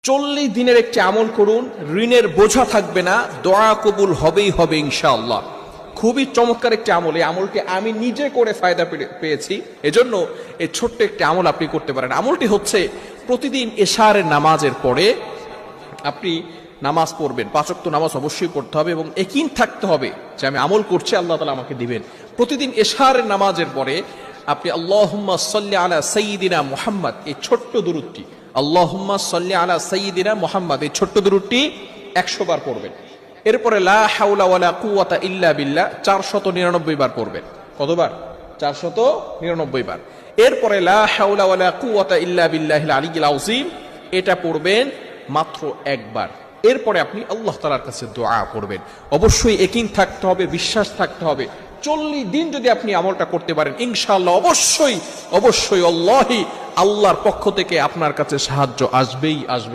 40 দিনের একটি আমল করুন, ঋণের বোঝা থাকবে না, দোয়া কবুল হবেই হবে ইনশাআল্লাহ। খুবই চমৎকার একটি আমল। এই আমলটি আমি নিজে করে ফায়দা পেয়েছি, এজন্য এই ছোট্ট একটি আমল আপনি করতে পারেন। আমলটি হচ্ছে, প্রতিদিন এশারের নামাজের পরে আপনি নামাজ পড়বেন। 5 ওয়াক্ত নামাজ অবশ্যই পড়তে হবে এবং ইয়াকিন থাকতে হবে যে আমি আমল করছি, আল্লাহ তাআলা আমাকে দিবেন। প্রতিদিন এশারের নামাজের পরে আপনি আল্লাহুম্মা সাল্লি আলা সাইয়্যিদিনা মুহাম্মদ, এই ছোট্ট দুরূদটি, আল্লাহুম্মা সাল্লি আলা সাইয়্যিদিনা মুহাম্মদ, এই ছোট্ট দুরূদটি 100 বার পড়বেন। এরপরে লা হাওলা ওয়ালা কুওয়াতা ইল্লা বিল্লাহ 499 বার পড়বেন। কতবার? 499 বার। এরপরে লা হাওলা ওয়ালা কুওয়াতা ইল্লা বিল্লাহিল আলিয়্যিল আযীম, এটা পড়বেন মাত্র একবার। এরপরে আপনি আল্লাহ তাআলার কাছে দোয়া করবেন। অবশ্যই ইয়াকিন থাকতে হবে, বিশ্বাস থাকতে হবে। 40 দিন যদি আপনি আমলটা করতে পারেন, ইনশাআল্লাহ অবশ্যই অবশ্যই আল্লাহর পক্ষ থেকে আপনার কাছে সাহায্য আসবেই আসবে।